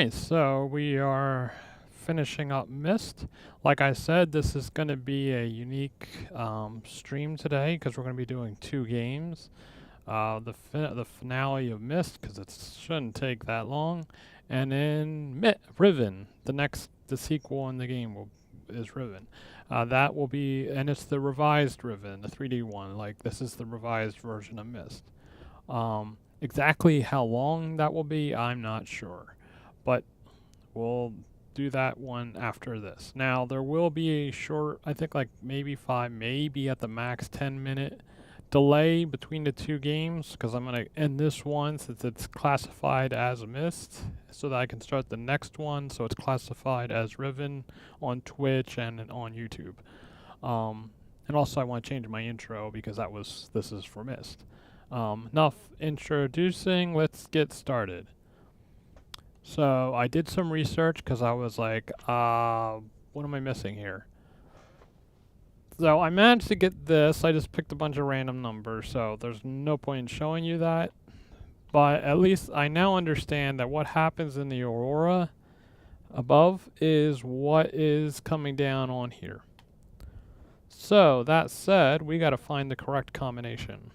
Alright, so we are finishing up MYST. Like I said, this is going to be a unique stream today because we're going to be doing two games. The finale of MYST, because it shouldn't take that long, and then Riven, the sequel in the game is Riven. That will be, and it's the revised Riven, the 3D one. Like, this is the revised version of MYST. Exactly how long that will be, I'm not sure, but we'll do that one after this. Now, there will be a short, I think like maybe 5, maybe at the max 10-minute delay between the two games, because I'm going to end this one since it's classified as a MYST, so that I can start the next one, so it's classified as Riven on Twitch and on YouTube. And also I want to change my intro because this is for MYST. Enough introducing, let's get started. So I did some research because I was like, what am I missing here? So I managed to get this. I just picked a bunch of random numbers, so there's no point in showing you that. But at least I now understand that what happens in the aurora above is what is coming down on here. So that said, we got to find the correct combination.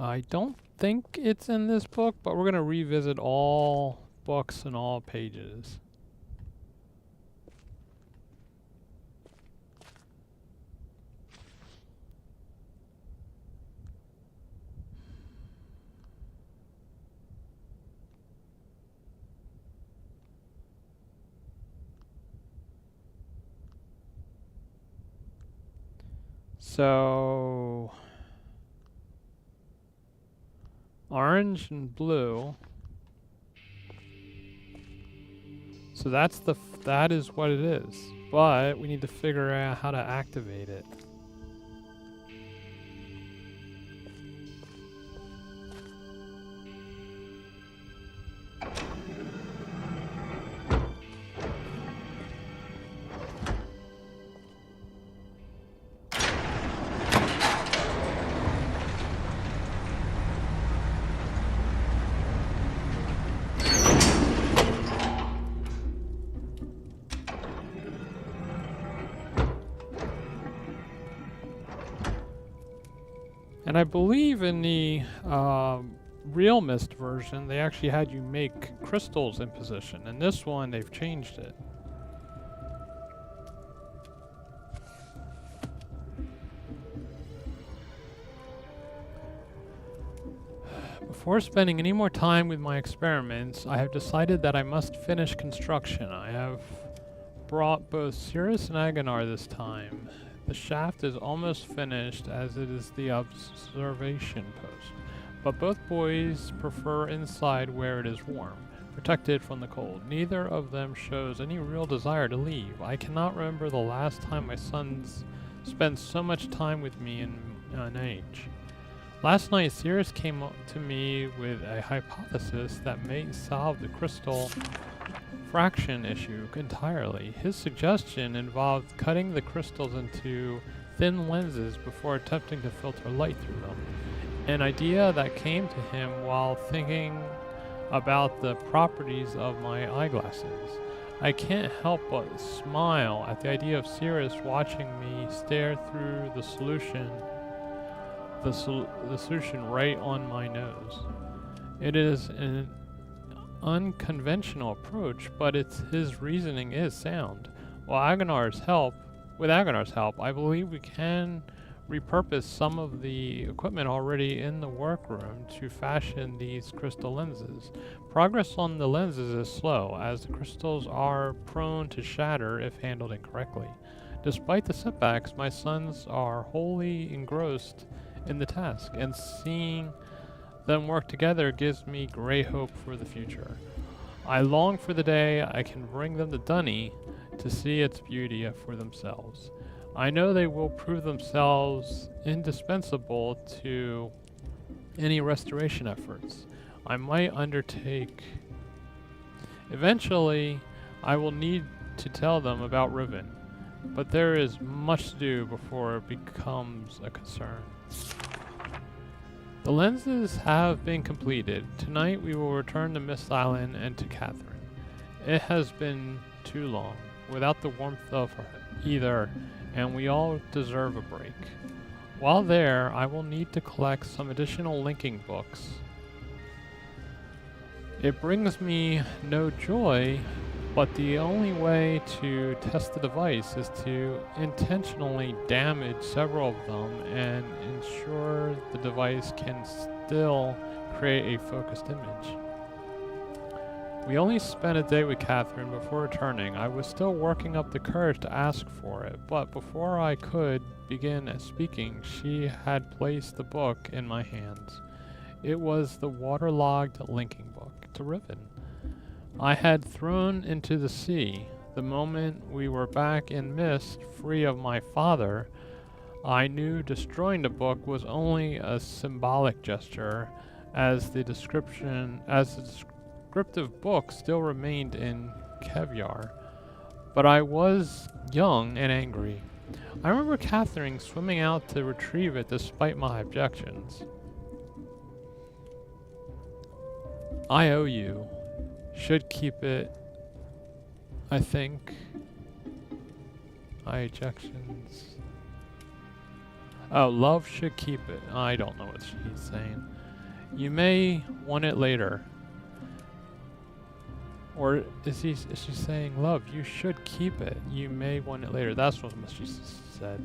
I don't think it's in this book, but we're going to revisit all books and all pages. So orange and blue. So that is what it is. But we need to figure out how to activate it. And I believe in the real MYST version, they actually had you make crystals in position. In this one, they've changed it. Before spending any more time with my experiments, I have decided that I must finish construction. I have brought both Cirrus and Aganar this time. The shaft is almost finished, as it is the observation post. But both boys prefer inside where it is warm, protected from the cold. Neither of them shows any real desire to leave. I cannot remember the last time my sons spent so much time with me in an age. Last night, Cirrus came up to me with a hypothesis that may solve the crystal fraction issue entirely. His suggestion involved cutting the crystals into thin lenses before attempting to filter light through them. An idea that came to him while thinking about the properties of my eyeglasses. I can't help but smile at the idea of Cirrus watching me stare through the solution right on my nose. It is an unconventional approach, but his reasoning is sound. With Agnar's help, I believe we can repurpose some of the equipment already in the workroom to fashion these crystal lenses. Progress on the lenses is slow, as the crystals are prone to shatter if handled incorrectly. Despite the setbacks, my sons are wholly engrossed in the task, and seeing them work together gives me great hope for the future. I long for the day I can bring them to Dunny to see its beauty for themselves. I know they will prove themselves indispensable to any restoration efforts I might undertake. Eventually, I will need to tell them about Riven, but there is much to do before it becomes a concern. The lenses have been completed. Tonight we will return to Mist Island and to Catherine. It has been too long, without the warmth of either, and we all deserve a break. While there, I will need to collect some additional linking books. It brings me no joy, but the only way to test the device is to intentionally damage several of them and ensure the device can still create a focused image. We only spent a day with Catherine before returning. I was still working up the courage to ask for it, but before I could begin speaking, she had placed the book in my hands. It was the waterlogged linking book to Riven. I had thrown into the sea. The moment we were back in Mist, free of my father, I knew destroying the book was only a symbolic gesture, as the descriptive book still remained in Caviar. But I was young and angry. I remember Catherine swimming out to retrieve it despite my objections. I owe you. Should keep it. I think. Ejections. Oh, love should keep it. I don't know what she's saying. You may want it later. Or is she saying, love, you should keep it. You may want it later. That's what she said.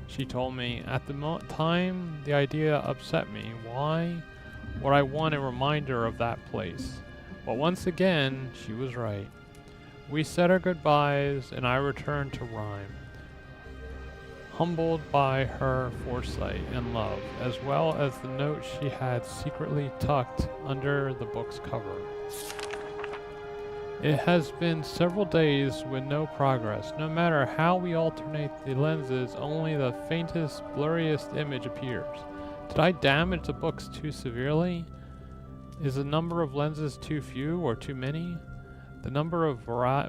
She told me, at the time the idea upset me. Why would I want a reminder of that place? But once again, she was right. We said our goodbyes, and I returned to Rhyme, humbled by her foresight and love, as well as the note she had secretly tucked under the book's cover. It has been several days with no progress. No matter how we alternate the lenses, only the faintest, blurriest image appears. Did I damage the books too severely? Is the number of lenses too few or too many? The number of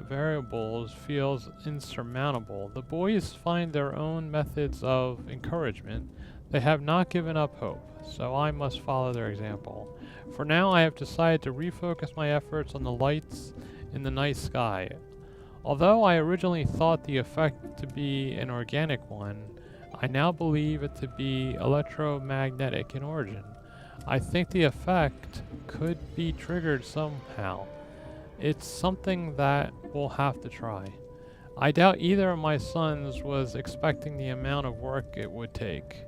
variables feels insurmountable. The boys find their own methods of encouragement. They have not given up hope, so I must follow their example. For now, I have decided to refocus my efforts on the lights in the night sky. Although I originally thought the effect to be an organic one, I now believe it to be electromagnetic in origin. I think the effect could be triggered somehow. It's something that we'll have to try. I doubt either of my sons was expecting the amount of work it would take.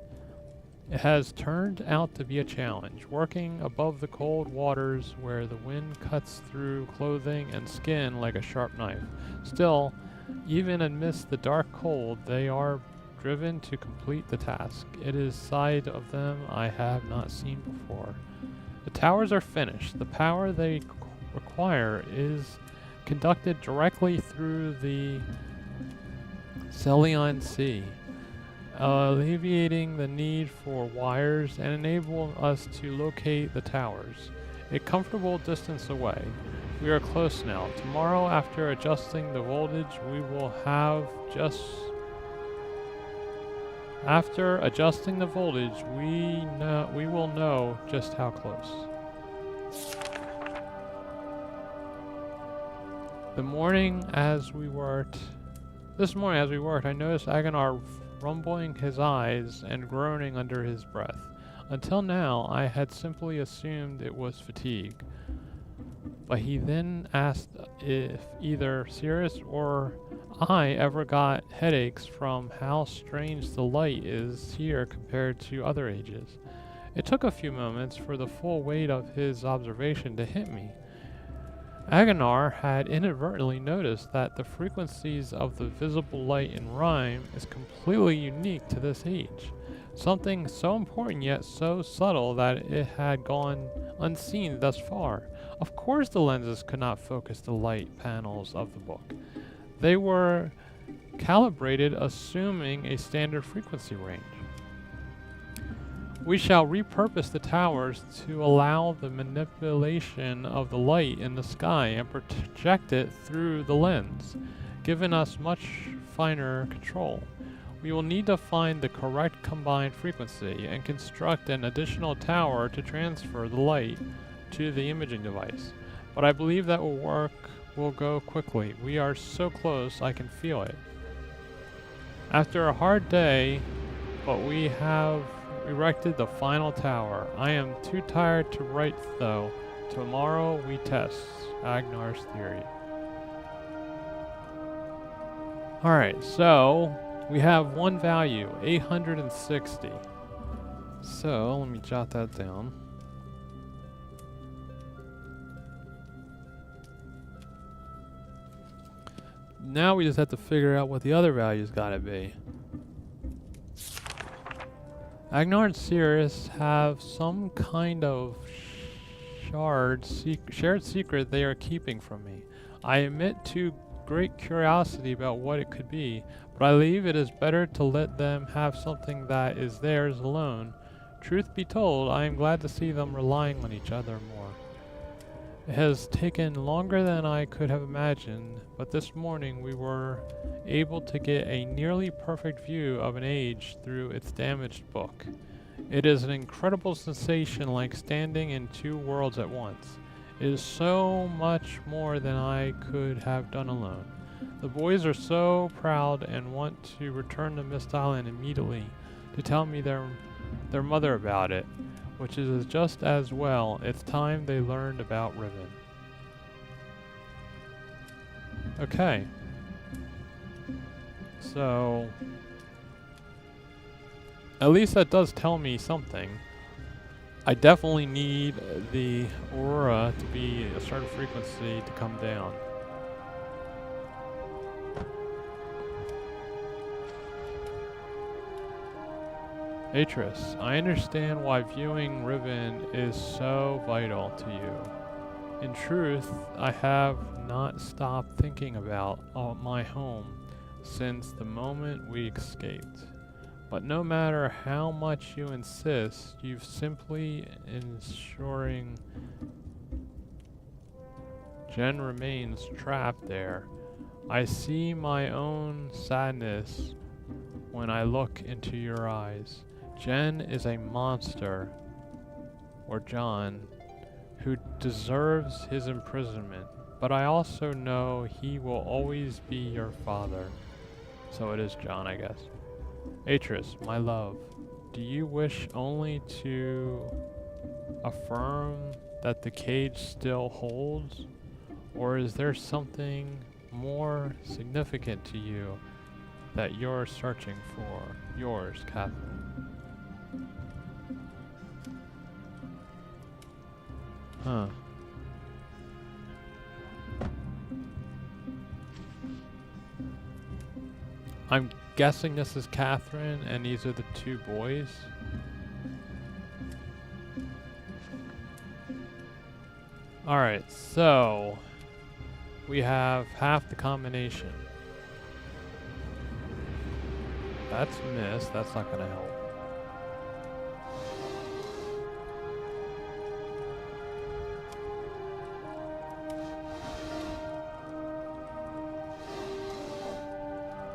It has turned out to be a challenge, working above the cold waters where the wind cuts through clothing and skin like a sharp knife. Still, even amidst the dark cold, they are driven to complete the task. It is a side of them I have not seen before. The towers are finished. The power they require is conducted directly through the Celion Sea, alleviating the need for wires and enable us to locate the towers a comfortable distance away. We are close now. Tomorrow, after adjusting the voltage, we will have just After adjusting the voltage, we will know just how close. This morning as we worked, I noticed Aganar rumbling his eyes and groaning under his breath. Until now, I had simply assumed it was fatigue. But he then asked if either Sirius or I ever got headaches from how strange the light is here compared to other ages. It took a few moments for the full weight of his observation to hit me. Aganar had inadvertently noticed that the frequencies of the visible light in Rhyme is completely unique to this age. Something so important yet so subtle that it had gone unseen thus far. Of course the lenses could not focus the light panels of the book. They were calibrated assuming a standard frequency range. We shall repurpose the towers to allow the manipulation of the light in the sky and project it through the lens, giving us much finer control. We will need to find the correct combined frequency and construct an additional tower to transfer the light to the imaging device. But I believe that will go quickly. We are so close, I can feel it. After a hard day, but we have erected the final tower. I am too tired to write though. Tomorrow we test Agnar's theory. Alright, so we have one value, 860. So let me jot that down. Now we just have to figure out what the other value's gotta be. Agnar and Sirius have some kind of shared secret they are keeping from me. I admit to great curiosity about what it could be, but I believe it is better to let them have something that is theirs alone. Truth be told, I am glad to see them relying on each other more. It has taken longer than I could have imagined, but this morning we were able to get a nearly perfect view of an age through its damaged book. It is an incredible sensation, like standing in two worlds at once. It is so much more than I could have done alone. The boys are so proud and want to return to Mist Island immediately to tell me their mother about it, which is just as well. It's time they learned about Riven. Okay. So, at least that does tell me something. I definitely need the aurora to be a certain frequency to come down. Atris, I understand why viewing Riven is so vital to you. In truth, I have not stopped thinking about my home since the moment we escaped. But no matter how much you insist, you've simply ensuring Jen remains trapped there. I see my own sadness when I look into your eyes. Jen is a monster, or John, who deserves his imprisonment, but I also know he will always be your father. So it is John, I guess. Atris, my love, do you wish only to affirm that the cage still holds, or is there something more significant to you that you're searching for? Yours, Catherine. Huh. I'm guessing this is Catherine, and these are the two boys. Alright, so we have half the combination. That's missed, that's not gonna help.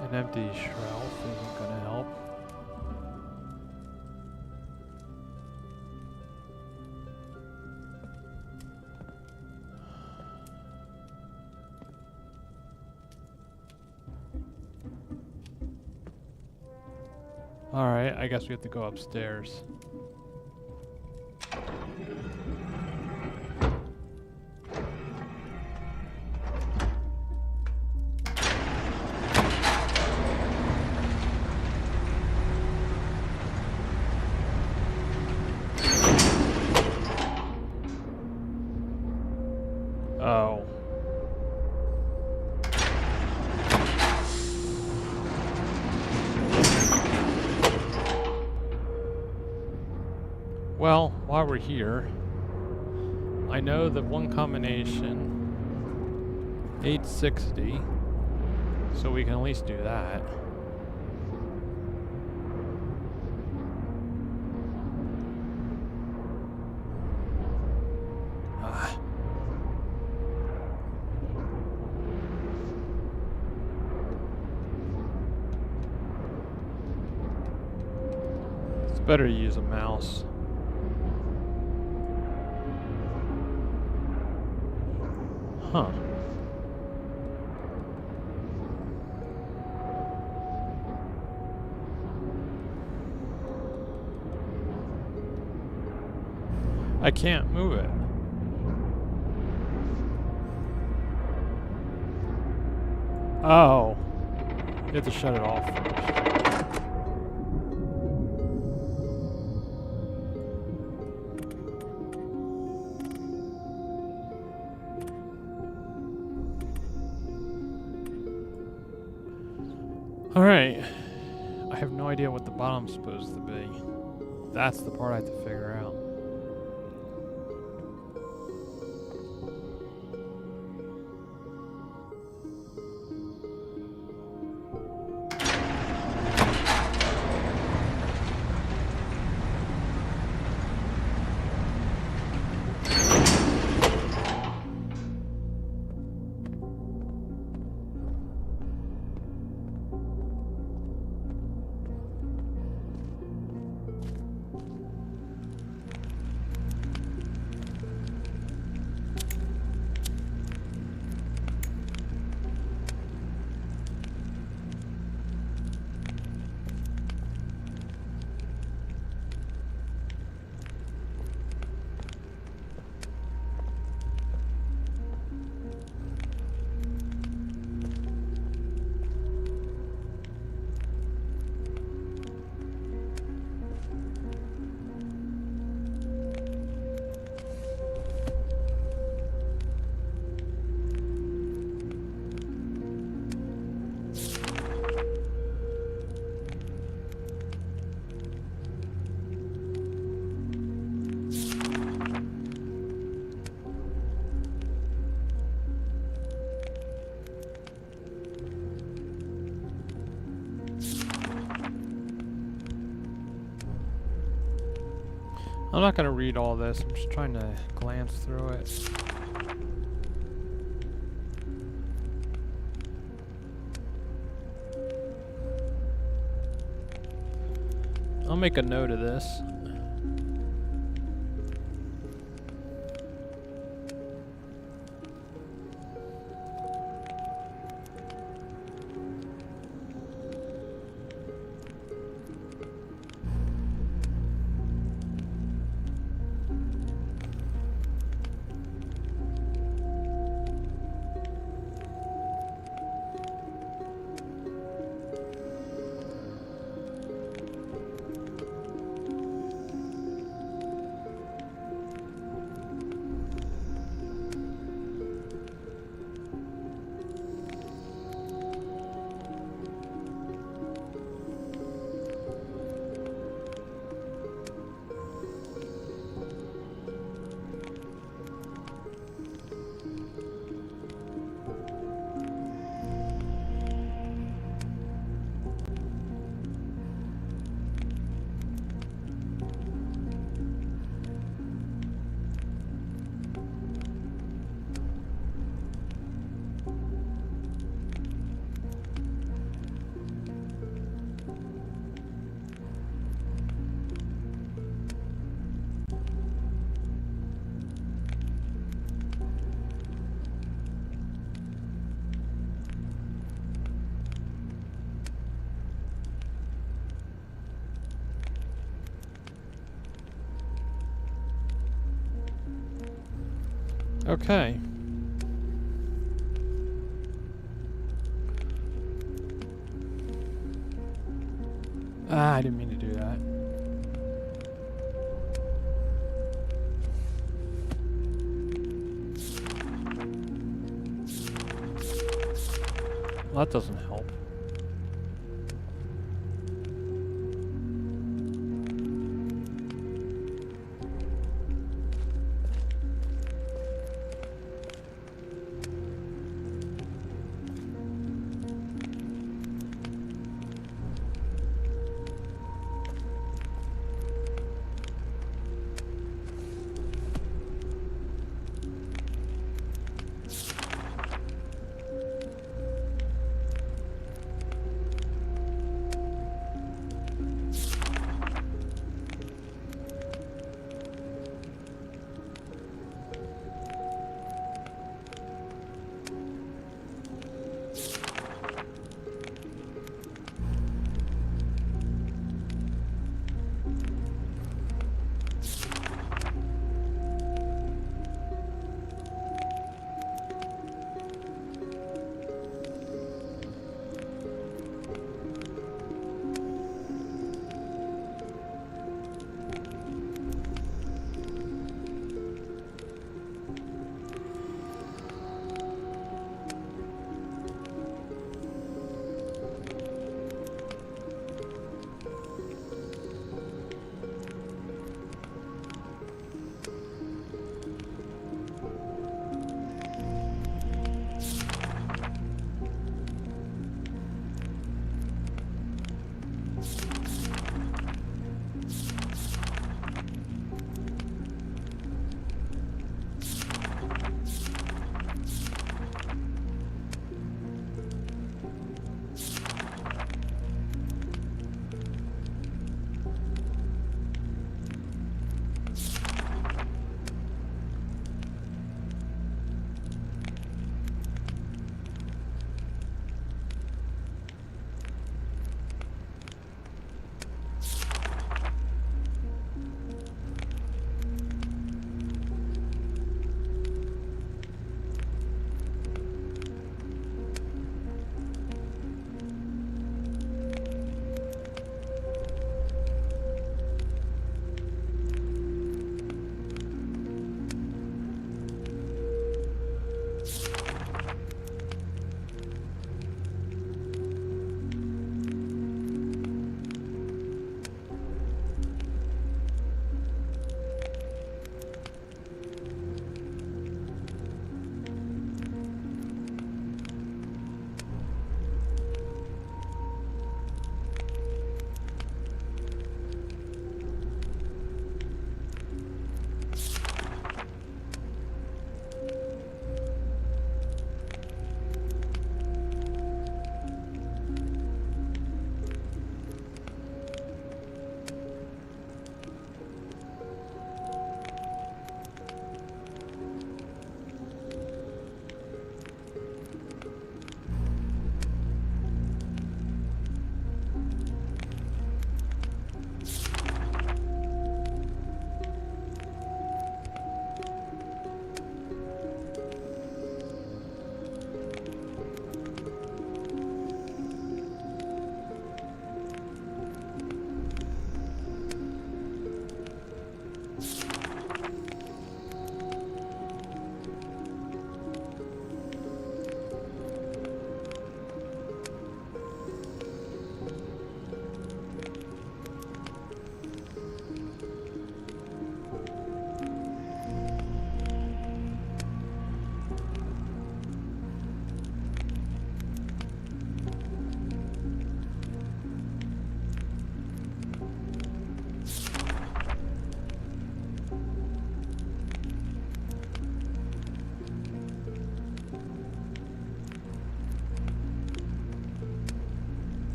An empty shelf isn't gonna help. Alright, I guess we have to go upstairs. Oh. Well, while we're here, I know that one combination, 860, so we can at least do that. better to use a mouse. Huh. I can't move it. Oh. You have to shut it off first. Alright. I have no idea what the bottom's supposed to be. That's the part I have to figure out. I'm not going to read all this, I'm just trying to glance through it. I'll make a note of this. Okay. Ah, I didn't mean to do that. Well, that doesn't help.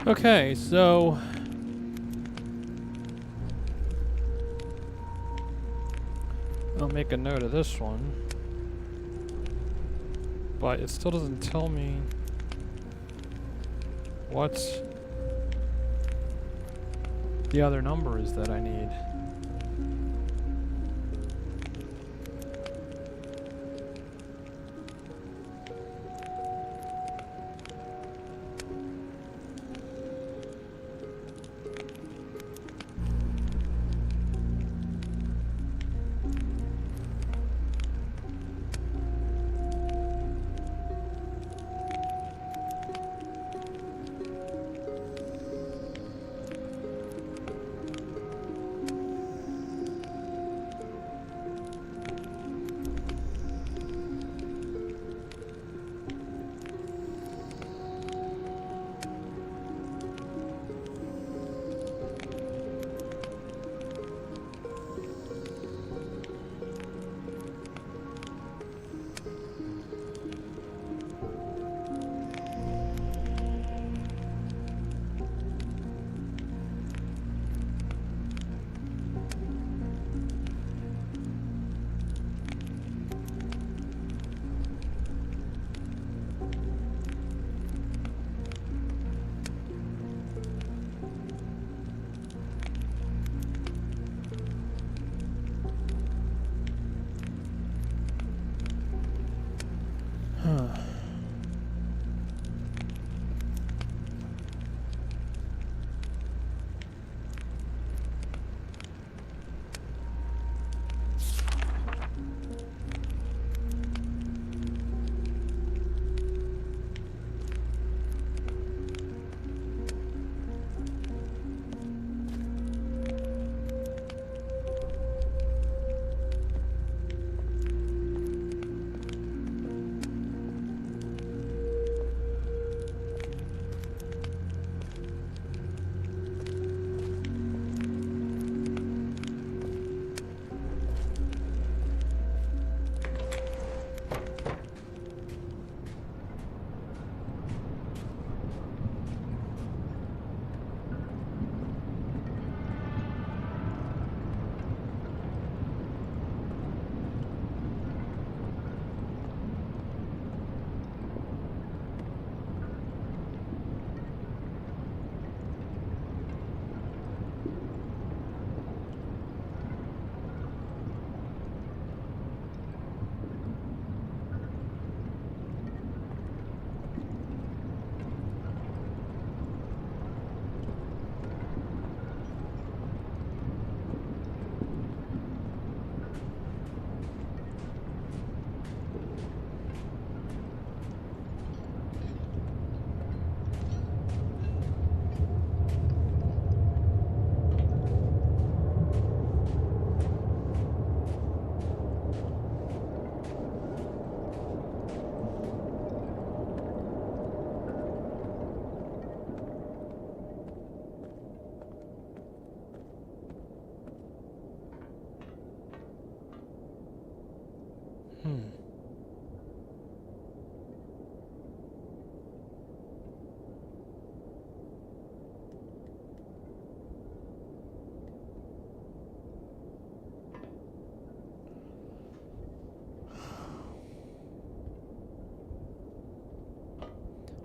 Okay, so I'll make a note of this one, but it still doesn't tell me what the other number is that I need.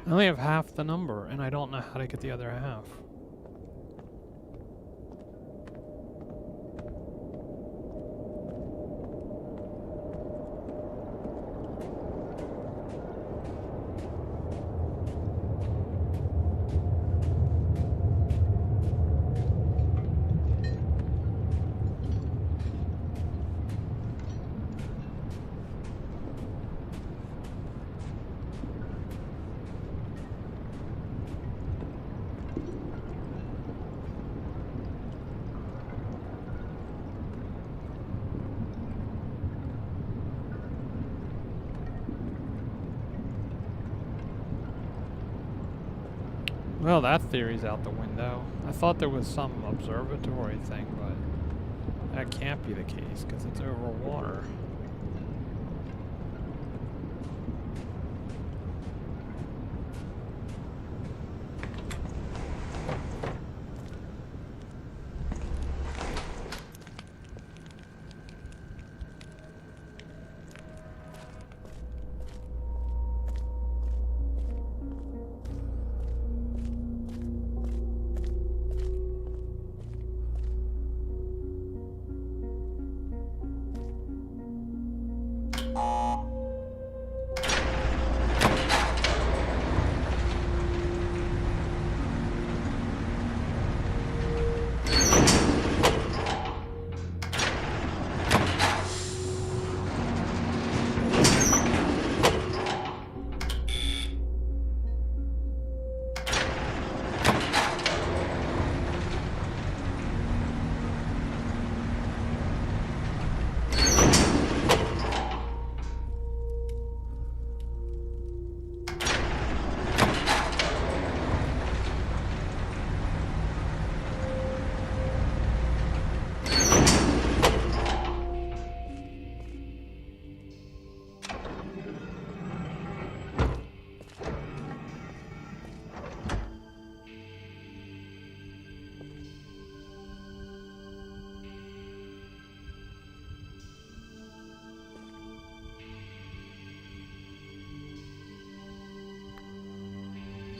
I only have half the number, and I don't know how to get the other half. Well, that theory's out the window. I thought there was some observatory thing, but that can't be the case because it's over water.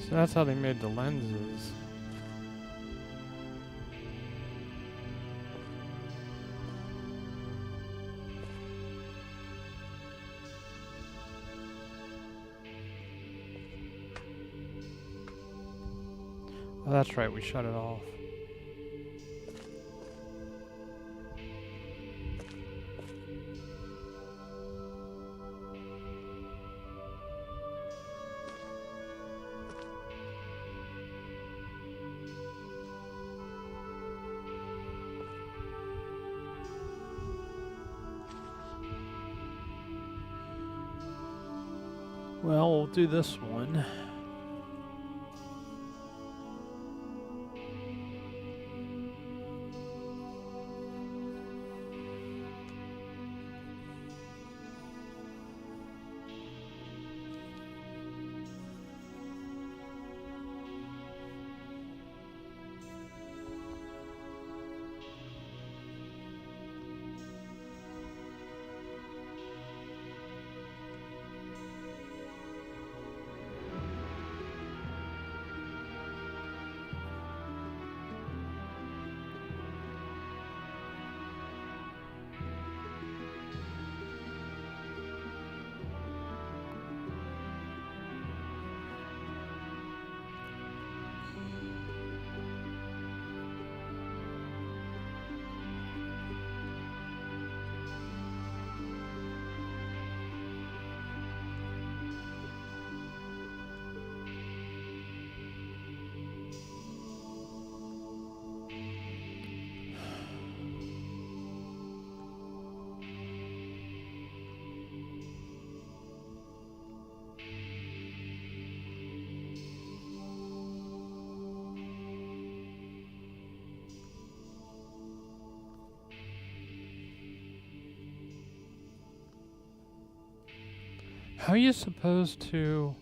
So that's how they made the lenses. Oh, that's right, we shut it off. Well, we'll do this one. How are you supposed to...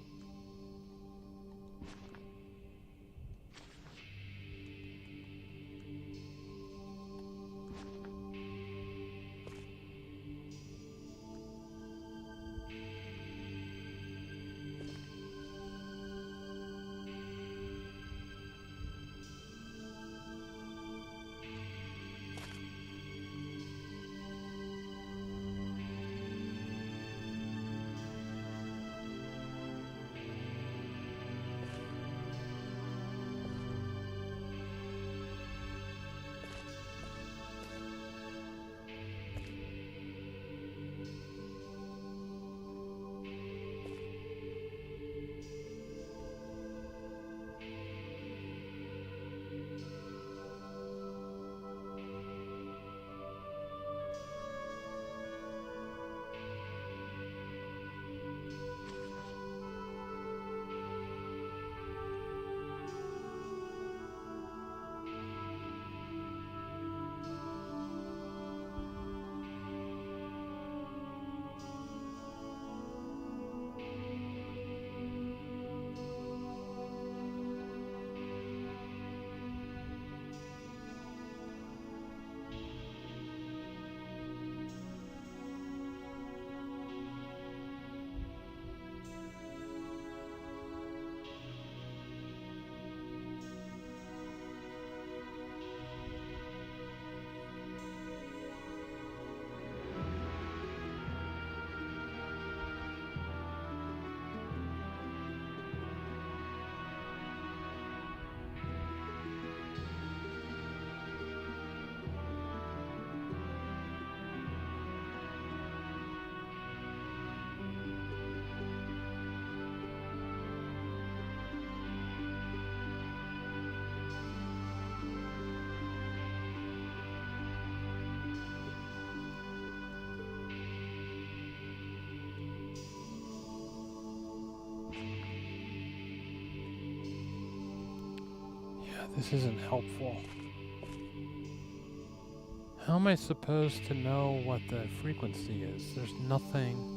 This isn't helpful. How am I supposed to know what the frequency is? There's nothing...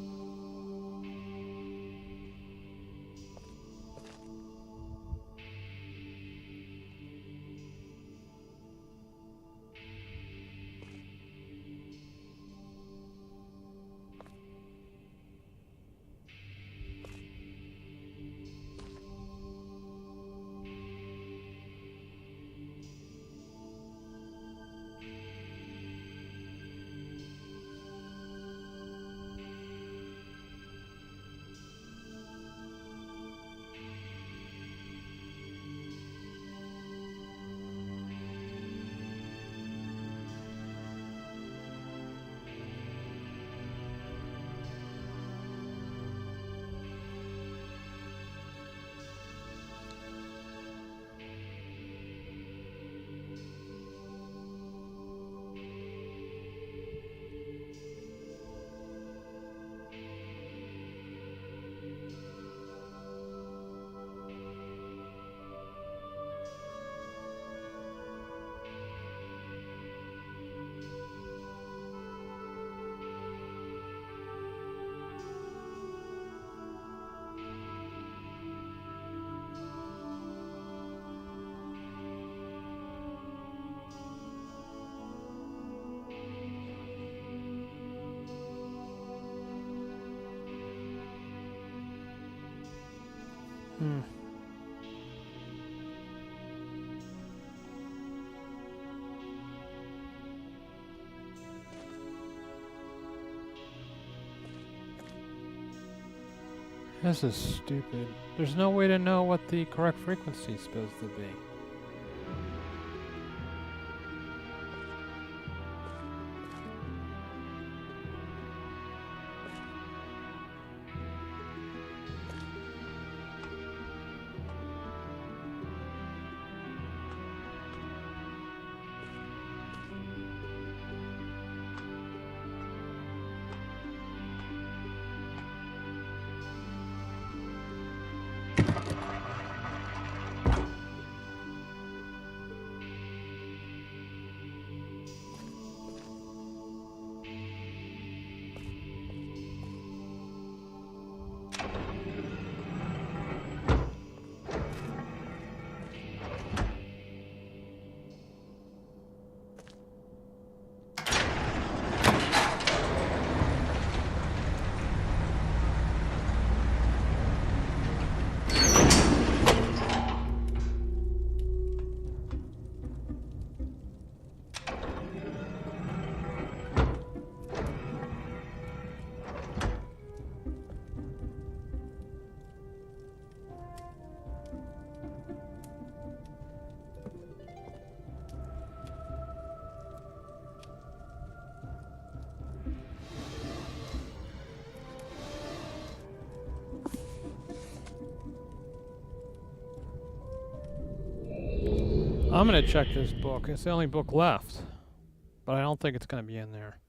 This is stupid. There's no way to know what the correct frequency is supposed to be. I'm gonna check this book. It's the only book left. But I don't think it's gonna be in there.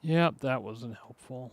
Yep, that wasn't helpful.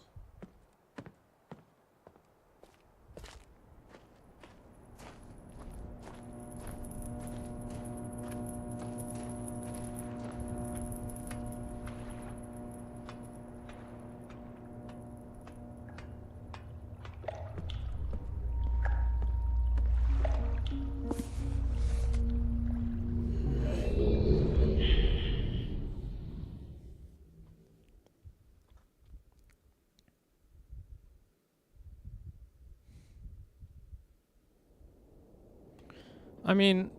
I mean,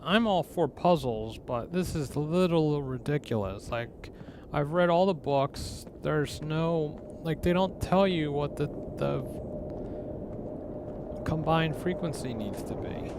I'm all for puzzles, but this is a little ridiculous. Like, I've read all the books. There's no, like, they don't tell you what the combined frequency needs to be.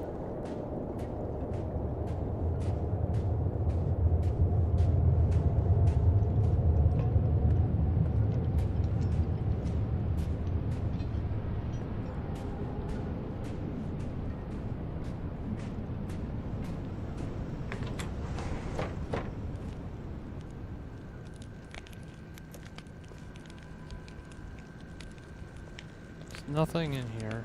Nothing in here.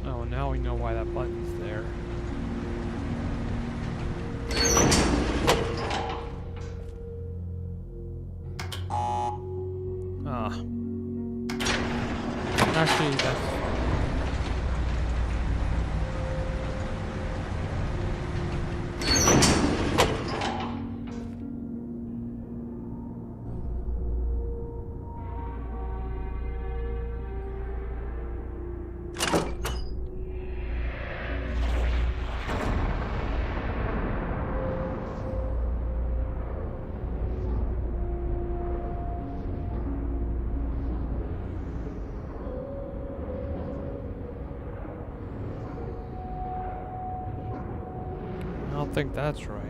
Oh, now we know why that button's there. Ah. Actually, that's... I don't think that's right.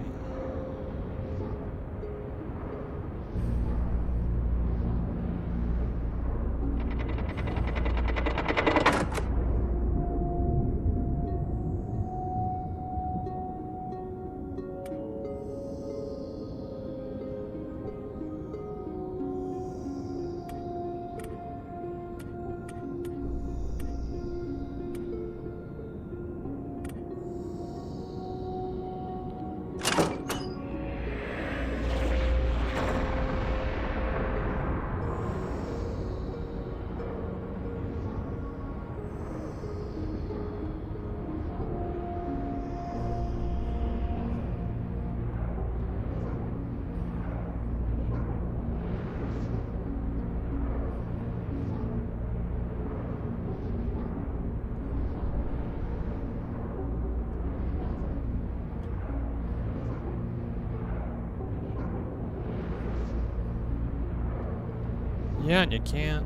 Yeah, and you can't.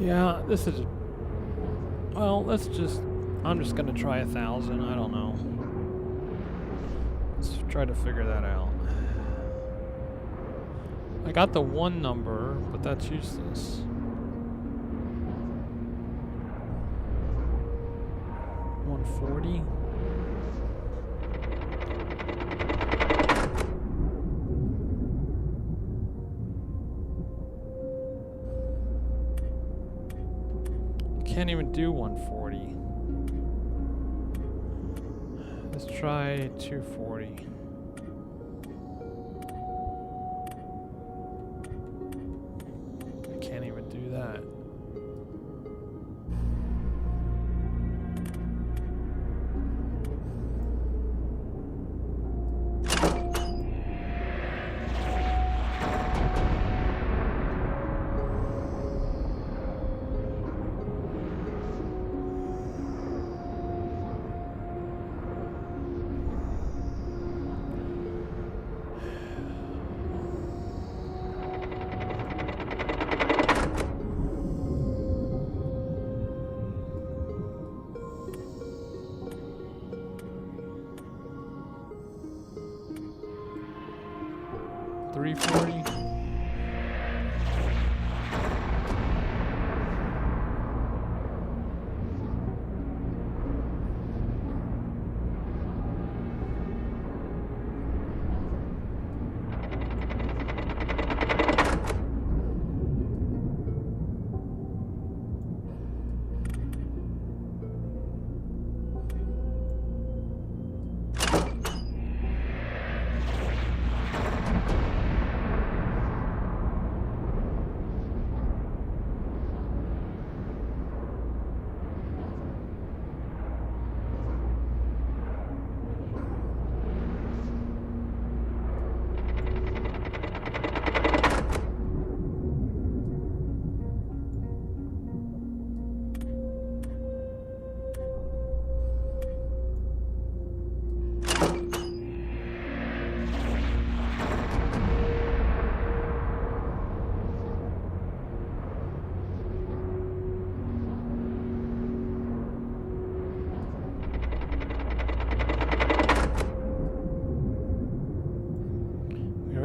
Yeah, this is... Well, let's just... I'm just gonna try 1,000, I don't know. Let's try to figure that out. I got the 1 number, but that's useless. 140? Can't even do 140. Let's try 240. I can't even do that. $340.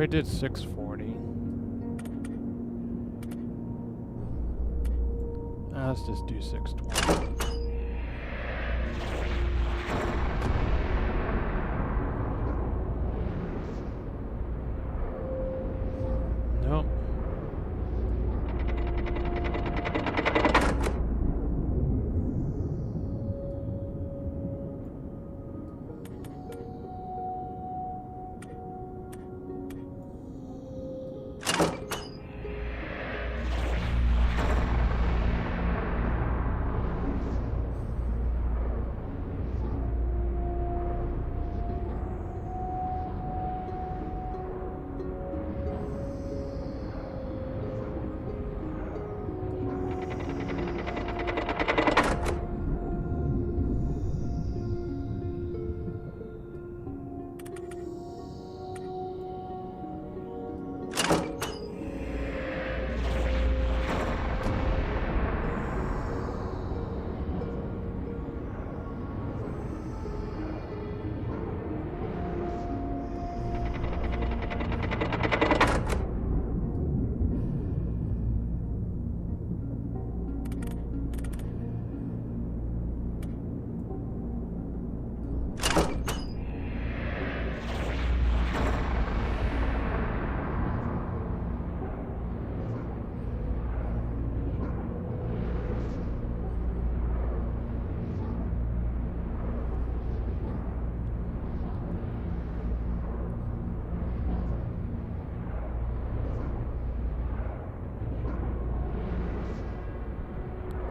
already did 640. Let's just do 620. Nope.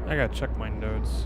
I gotta check my notes.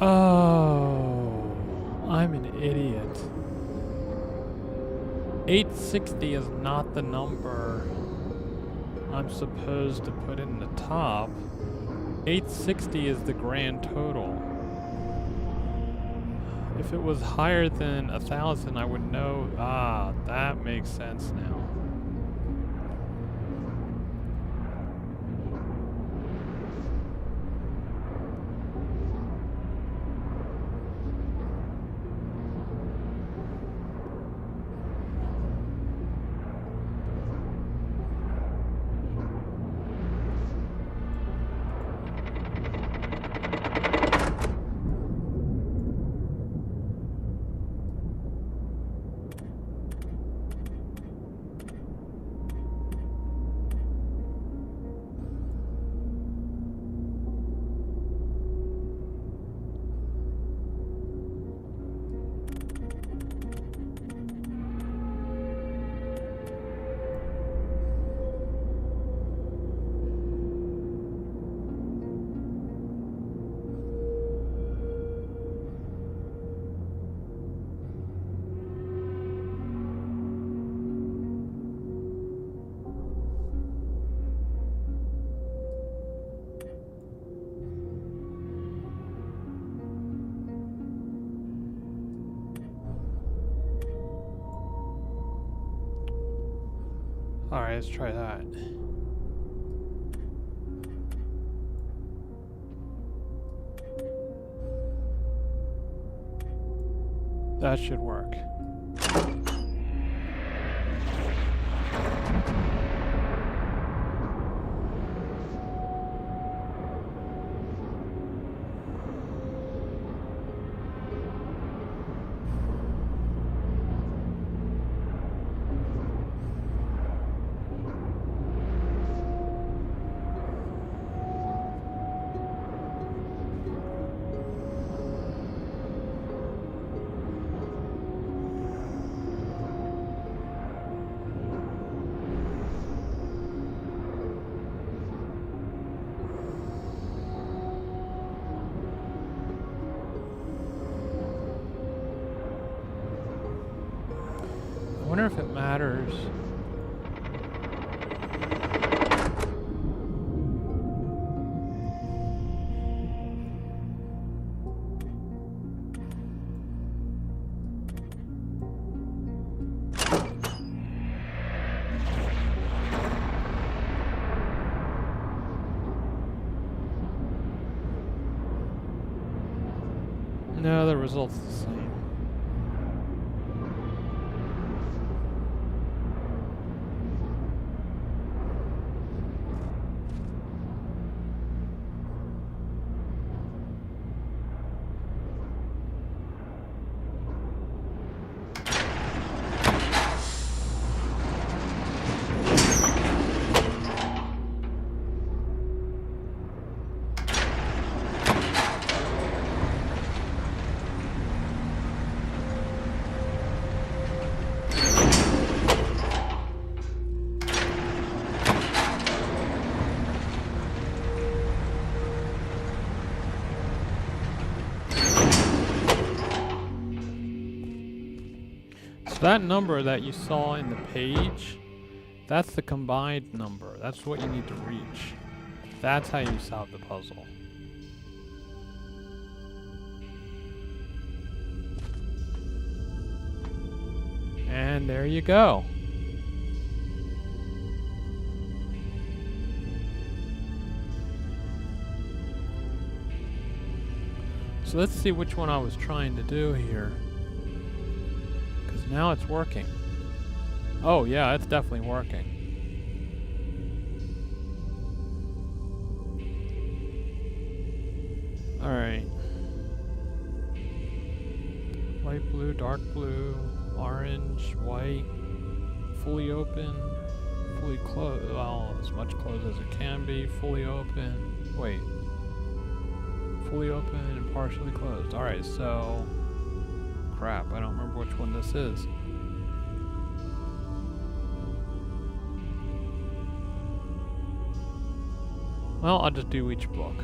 Oh, I'm an idiot. 860 is not the number I'm supposed to put in the top. 860 is the grand total. If it was higher than 1,000, I would know. Ah, that makes sense now. Alright, let's try that. That should work. I wonder if it matters. No, the result's the same. So that number that you saw in the page, that's the combined number. That's what you need to reach. That's how you solve the puzzle. And there you go. So let's see which one I was trying to do here. Because now it's working. Oh yeah, it's definitely working. Alright. Light blue, dark blue, orange, white, fully open, fully closed. Well, as much closed as it can be. Fully open. Wait. Fully open and partially closed. Alright, so... Crap, I don't remember which one this is. Well, I'll just do each book.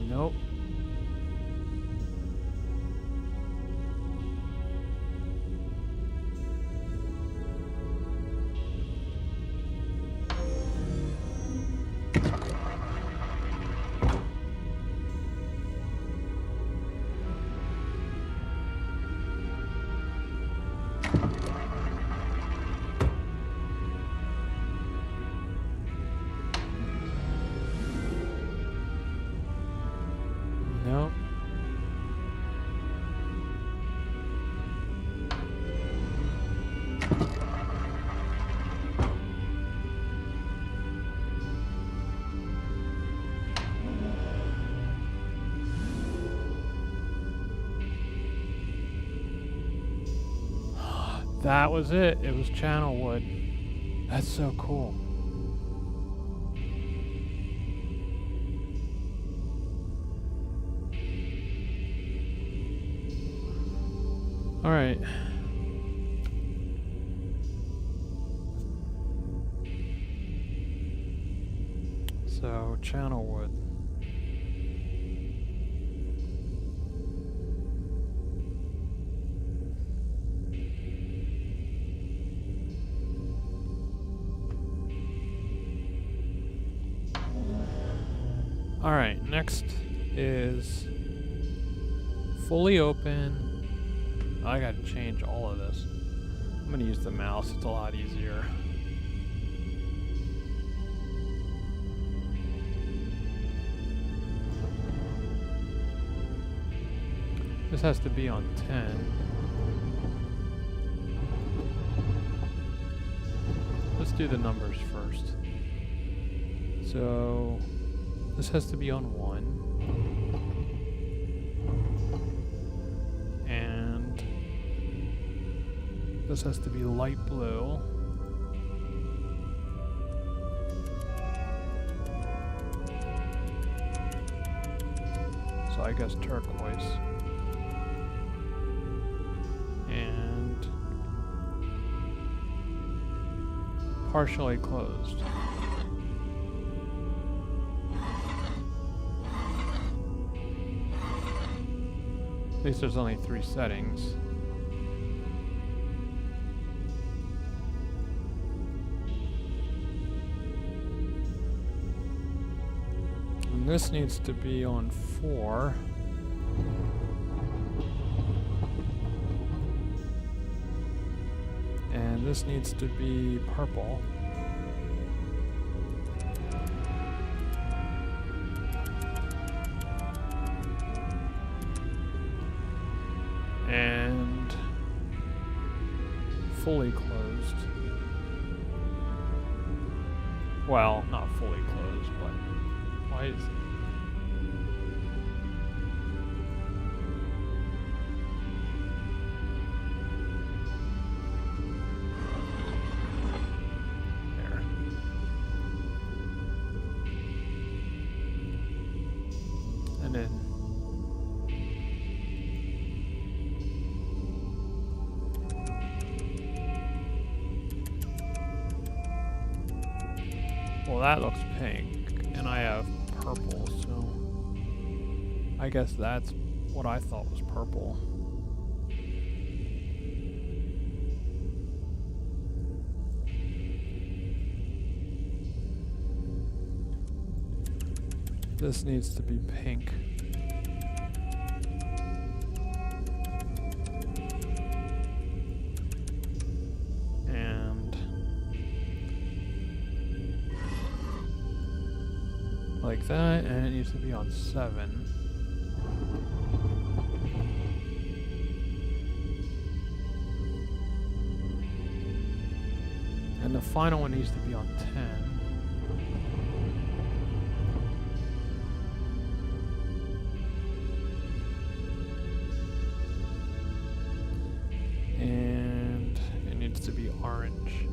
Nope. Nope. That was it. It was channel wood. That's so cool. All right. So, channel wood. All right, next is fully open. I gotta change all of this. I'm gonna use the mouse, it's a lot easier. This has to be on 10. Let's do the numbers first. So this has to be on 1. And this has to be light blue. So I guess turquoise. And partially closed. At least there's only 3 settings. And this needs to be on 4. And this needs to be purple. And fully closed. Well, not fully closed, but why is it? There. And then well, that looks pink, and I have purple, so I guess that's what I thought was purple. This needs to be pink. Like that, and it needs to be on 7. And the final one needs to be on 10. And it needs to be orange.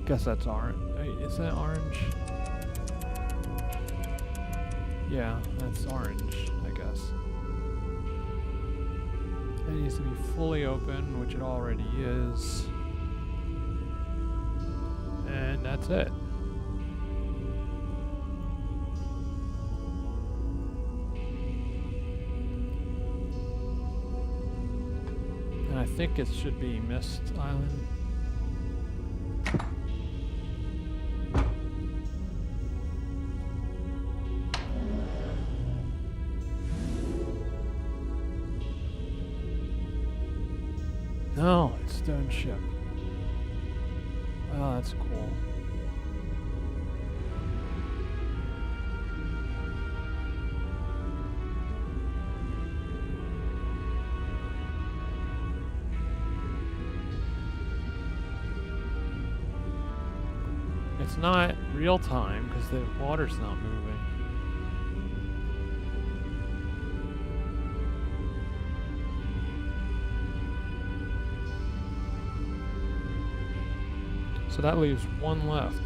Guess that's orange. Is that orange? Yeah, that's orange, I guess. It needs to be fully open, which it already is. And that's it. And I think it should be MYST Island. No, it's Stone Ship. Oh, that's cool. It's not real time because the water's not moving. So that leaves 1 left.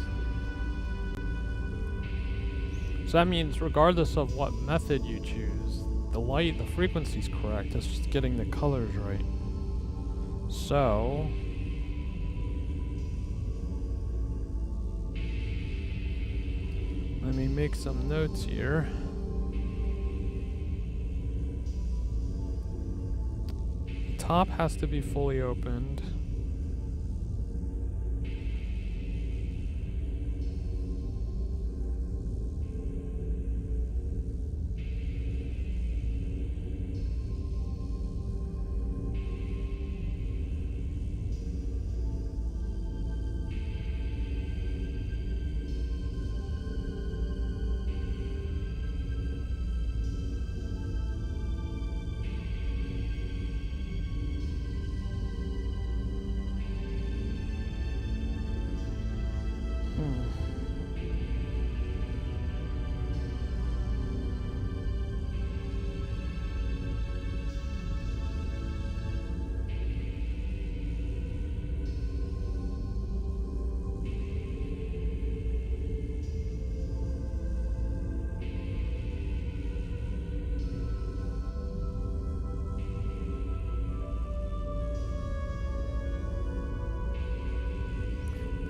So that means regardless of what method you choose, the frequency's correct. It's just getting the colors right. So let me make some notes here. The top has to be fully opened.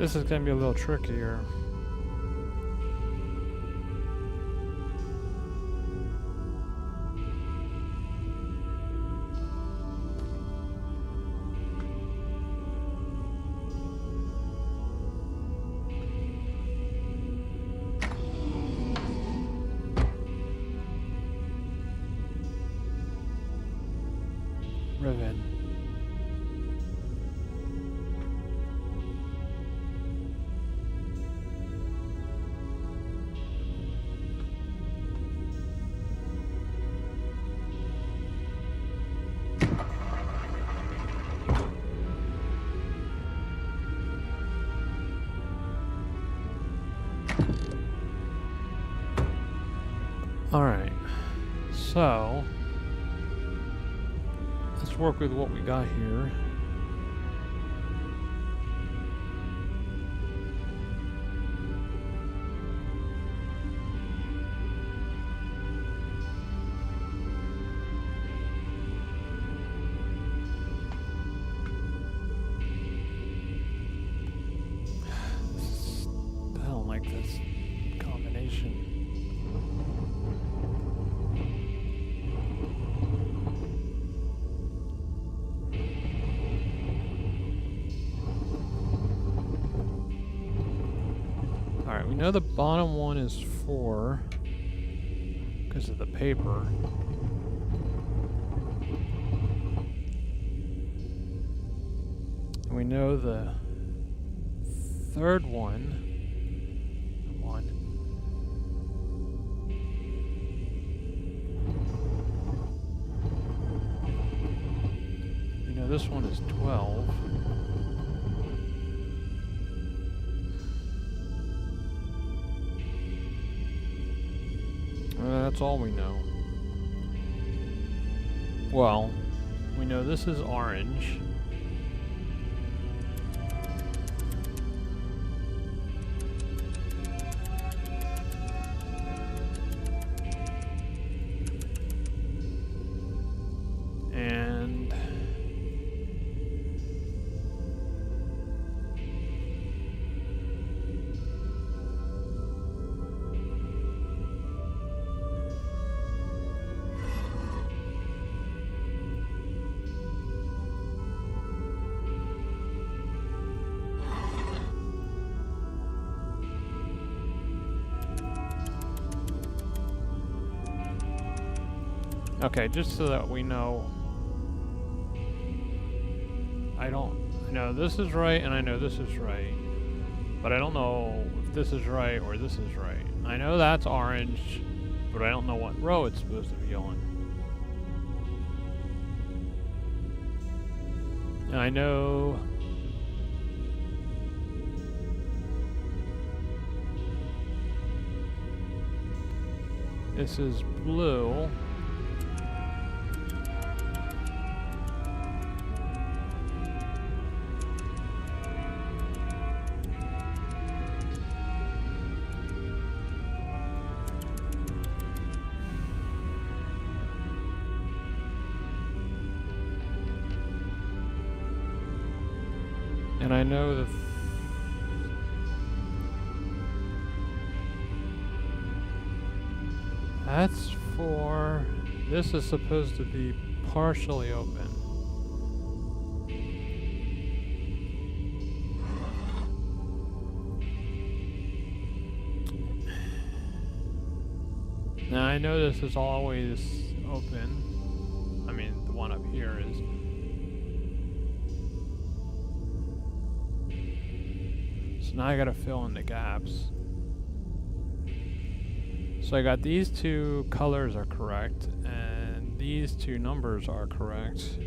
This is going to be a little trickier. Rivet. Alright, so let's work with what we got here. I don't like this combination. Alright, we know the bottom one is 4 because of the paper. And we know the third one. Come on. We know this one is 12. That's all we know. Well, we know this is orange. And okay, just so that we know, I know this is right and I know this is right, but I don't know if this is right or this is right. I know that's orange, but I don't know what row it's supposed to be on. And I know this is blue. And I know that's for, this is supposed to be partially open. Now I know this is always open. I mean, the one up here is. So now I gotta fill in the gaps. So I got these two colors are correct, and these two numbers are correct.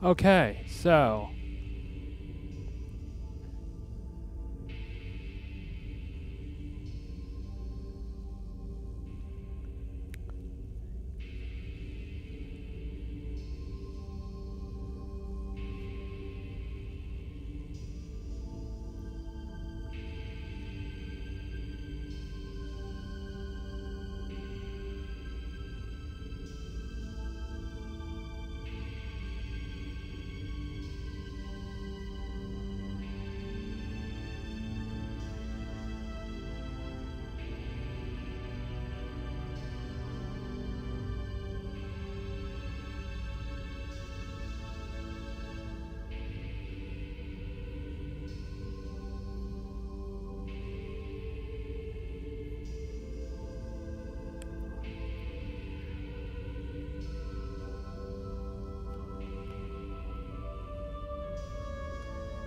Okay, so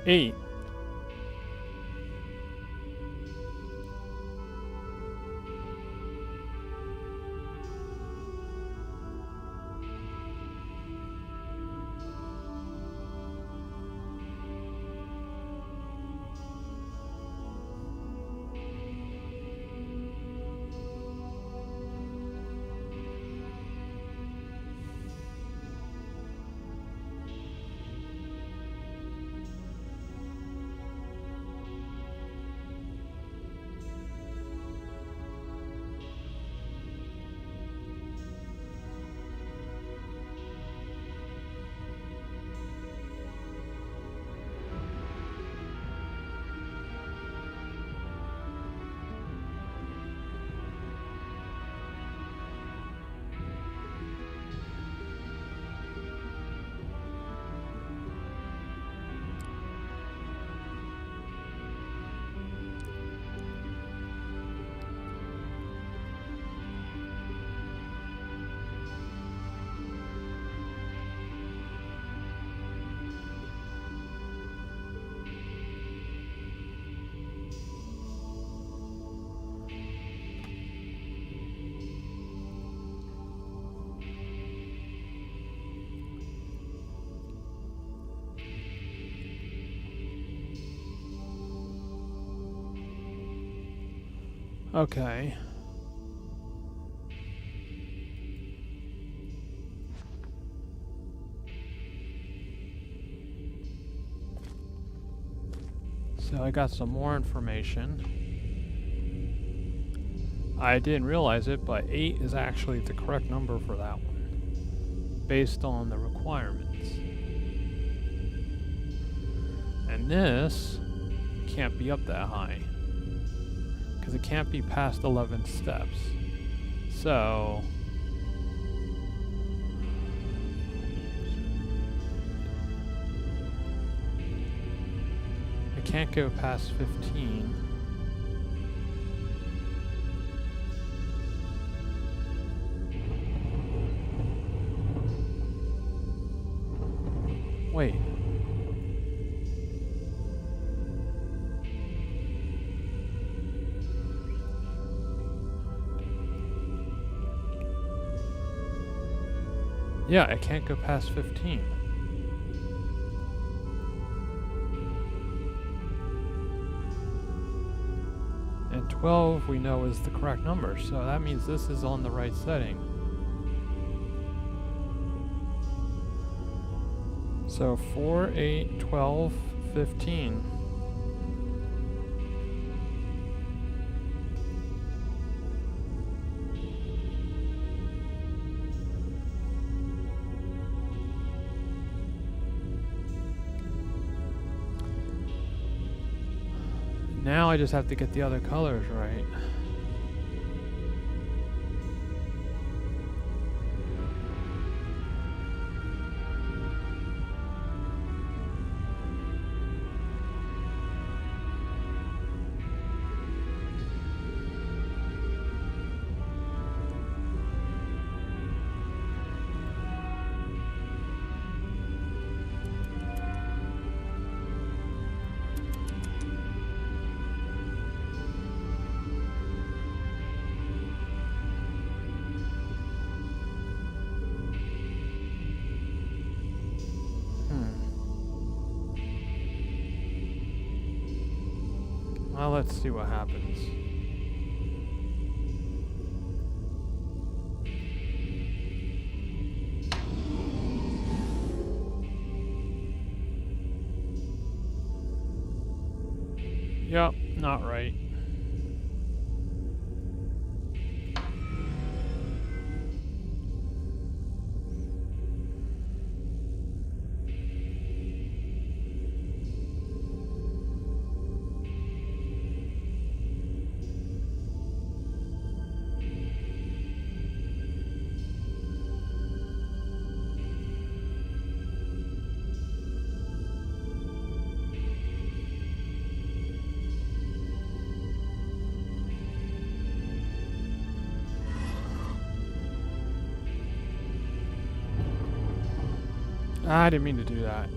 eight. Okay. So I got some more information. I didn't realize it, but 8 is actually the correct number for that one, based on the requirements. And this can't be up that high, because it can't be past 11 steps. So it can't go past 15. Wait. Yeah, it can't go past 15. And 12 we know is the correct number, so that means this is on the right setting. So 4, 8, 12, 15. Now I just have to get the other colors right. Well, let's see what happens. Yep, not right. I didn't mean to do that.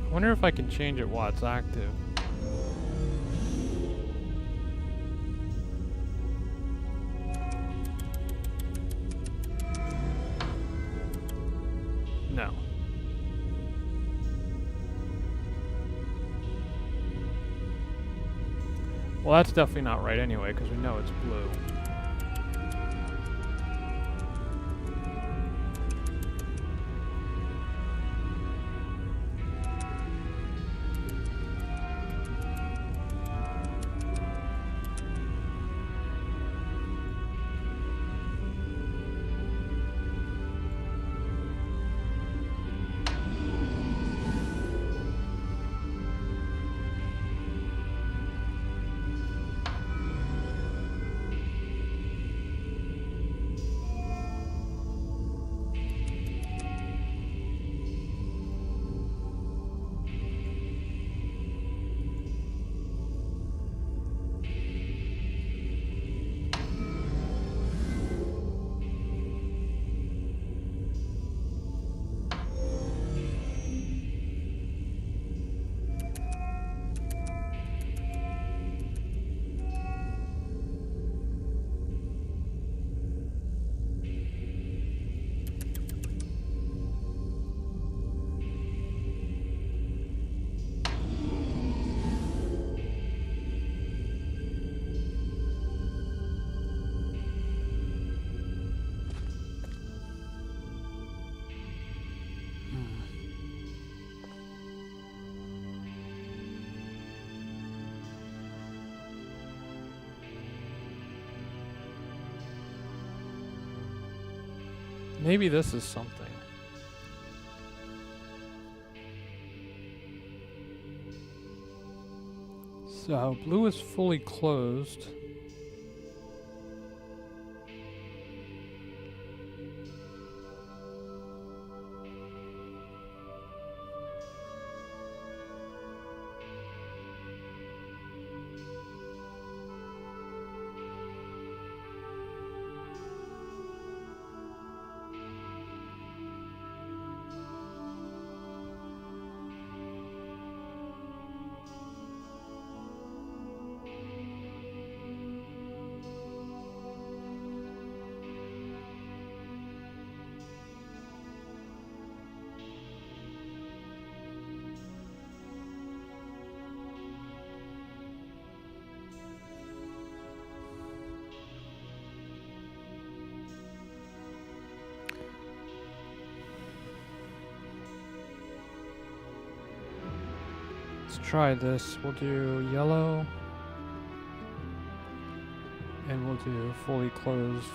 I wonder if I can change it while it's active. No. Well, that's definitely not right anyway, because we know it's blue. Maybe this is something. So, blue is fully closed. Let's try this. We'll do yellow. And we'll do fully closed.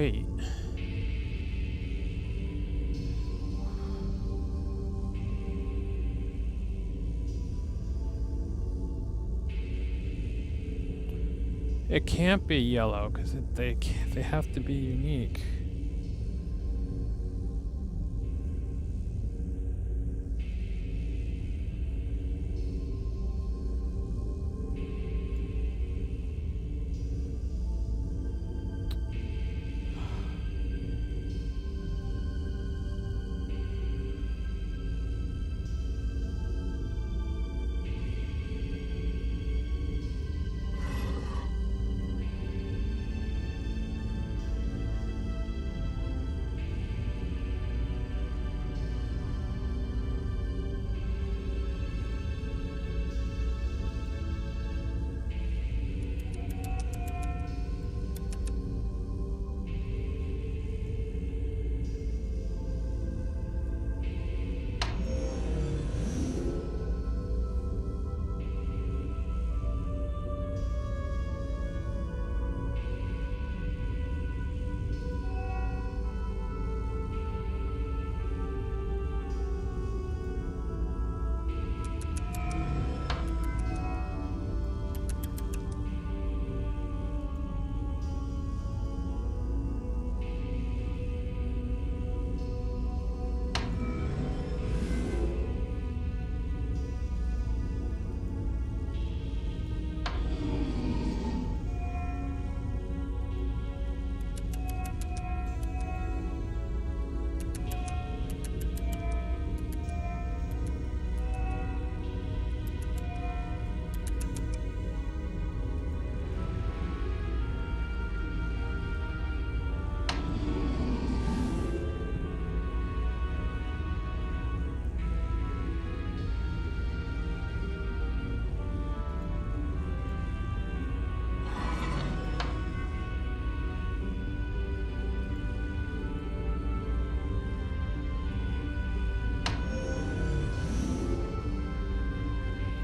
Wait. It can't be yellow because they have to be unique.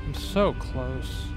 I'm so close.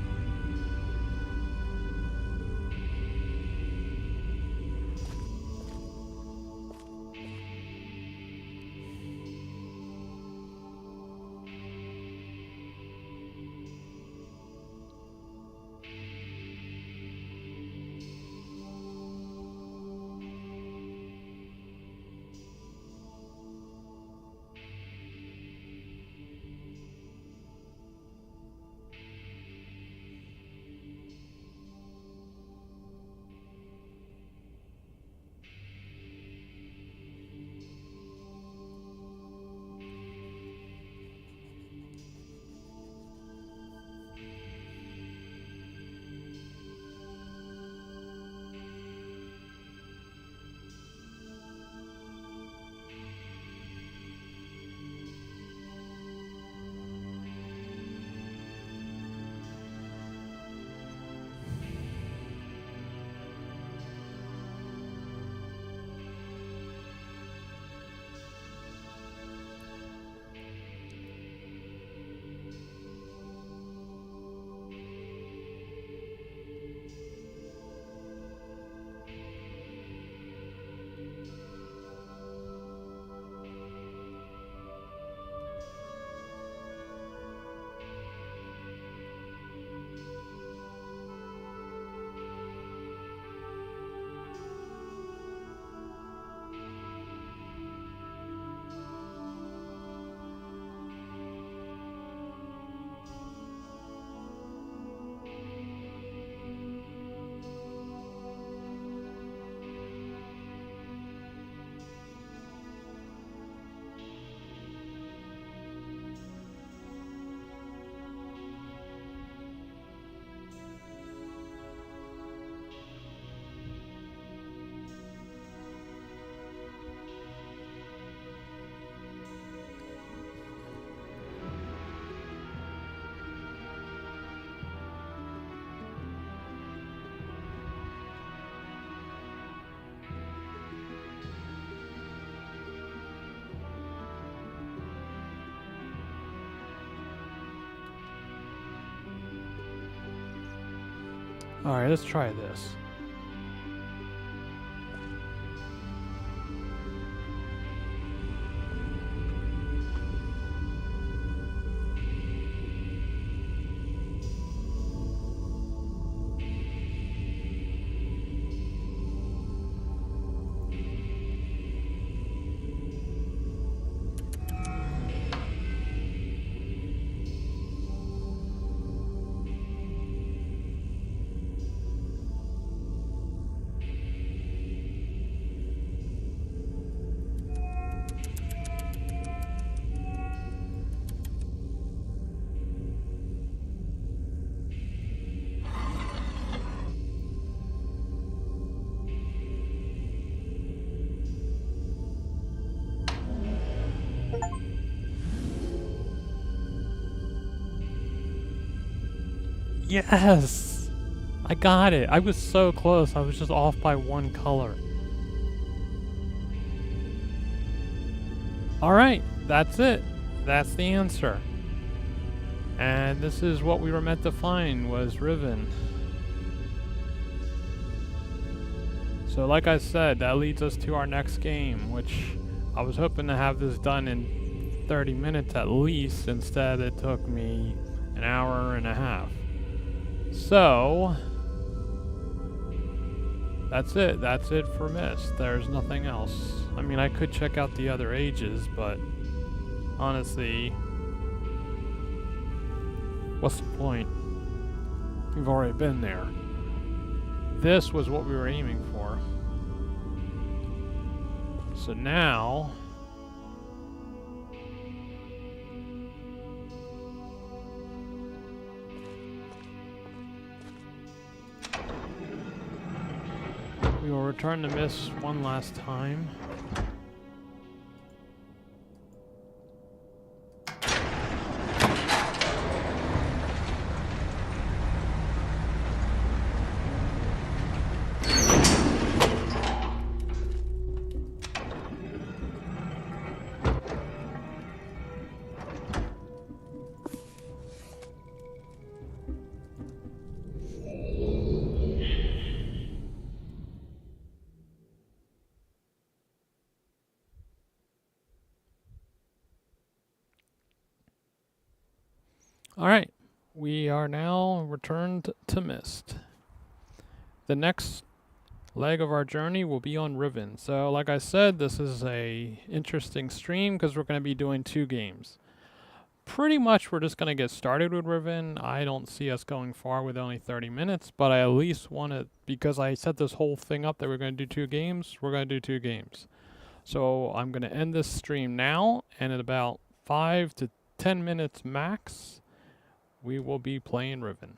Alright, let's try this. Yes! I got it. I was so close. I was just off by one color. Alright, that's it. That's the answer. And this is what we were meant to find, was Riven. So like I said, that leads us to our next game, which I was hoping to have this done in 30 minutes at least. Instead, it took me an hour and a half. So, that's it. That's it for MYST. There's nothing else. I mean, I could check out the other ages, but honestly, what's the point? We've already been there. This was what we were aiming for. So now, we will return to MYST one last time. Alright, we are now returned to MYST. The next leg of our journey will be on Riven. So like I said, this is a interesting stream because we're going to be doing 2 games. Pretty much we're just going to get started with Riven. I don't see us going far with only 30 minutes, but I at least want to, because I set this whole thing up that we're going to do 2 games, we're going to do 2 games. So I'm going to end this stream now, and in about 5 to 10 minutes max, we will be playing Riven.